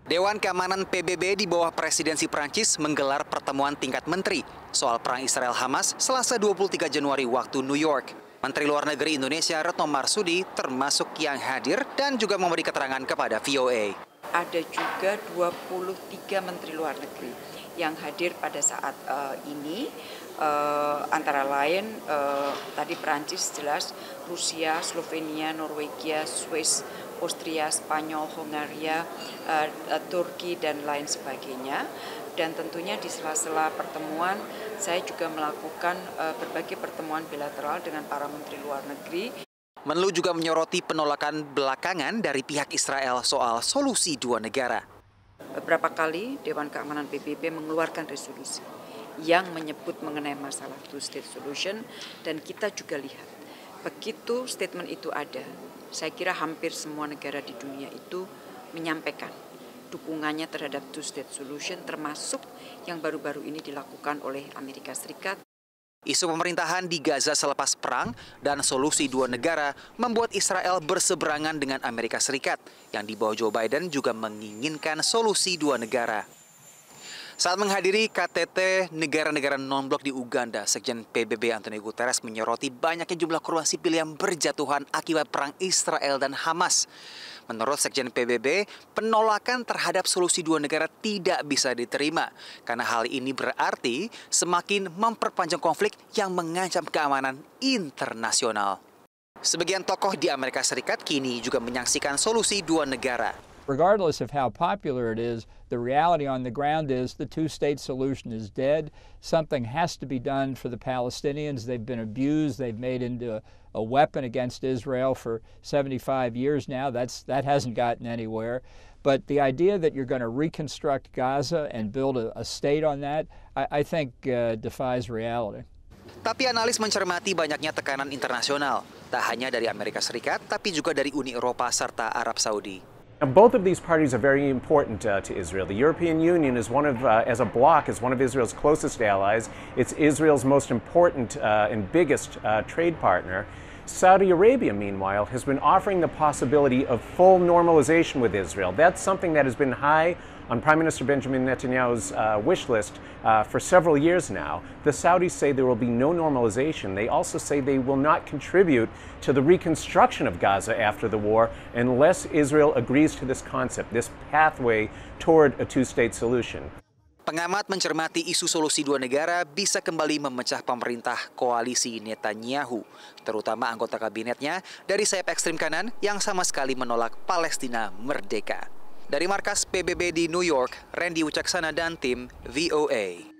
Dewan Keamanan PBB di bawah presidensi Prancis menggelar pertemuan tingkat menteri soal perang Israel-Hamas Selasa 23 Januari waktu New York. Menteri Luar Negeri Indonesia Retno Marsudi termasuk yang hadir dan juga memberi keterangan kepada VOA. Ada juga 23 Menteri Luar Negeri yang hadir pada saat ini, antara lain tadi Prancis jelas, Rusia, Slovenia, Norwegia, Swiss, Austria, Spanyol, Hongaria, Turki, dan lain sebagainya. Dan tentunya di sela-sela pertemuan, saya juga melakukan berbagai pertemuan bilateral dengan para Menteri Luar Negeri. Menlu juga menyoroti penolakan belakangan dari pihak Israel soal solusi dua negara. Beberapa kali Dewan Keamanan PBB mengeluarkan resolusi yang menyebut mengenai masalah two-state solution, dan kita juga lihat begitu statement itu ada, saya kira hampir semua negara di dunia itu menyampaikan dukungannya terhadap two-state solution, termasuk yang baru-baru ini dilakukan oleh Amerika Serikat. Isu pemerintahan di Gaza selepas perang dan solusi dua negara membuat Israel berseberangan dengan Amerika Serikat yang di bawah Joe Biden juga menginginkan solusi dua negara. Saat menghadiri KTT negara-negara non-blok di Uganda, Sekjen PBB Antonio Guterres menyoroti banyaknya jumlah korban sipil yang berjatuhan akibat perang Israel dan Hamas. Menurut Sekjen PBB, penolakan terhadap solusi dua negara tidak bisa diterima karena hal ini berarti semakin memperpanjang konflik yang mengancam keamanan internasional. Sebagian tokoh di Amerika Serikat kini juga menyaksikan solusi dua negara. Regardless of how popular it is, the reality on the ground is the two-state solution is dead. Something has to be done for the Palestinians. They've been abused. They've made into a weapon against Israel for 75 years now. That hasn't gotten anywhere. But the idea that you're going to reconstruct Gaza and build a state on that, I think defies reality. Tapi analis mencermati banyaknya tekanan internasional, tak hanya dari Amerika Serikat, tapi juga dari Uni Eropa serta Arab Saudi. Now, both of these parties are very important to Israel. The European Union is as a bloc, is one of Israel's closest allies. It's Israel's most important and biggest trade partner. Saudi Arabia, meanwhile, has been offering the possibility of full normalization with Israel. That's something that has been high on Prime Minister Benjamin Netanyahu's wish list for several years now. The Saudis say there will be no normalization. They also say they will not contribute to the reconstruction of Gaza after the war unless Israel agrees to this concept, this pathway toward a two-state solution. Pengamat mencermati isu solusi dua negara bisa kembali memecah pemerintah koalisi Netanyahu, terutama anggota kabinetnya dari sayap ekstrem kanan yang sama sekali menolak Palestina merdeka. Dari markas PBB di New York, Randy Wicaksana dan tim VOA.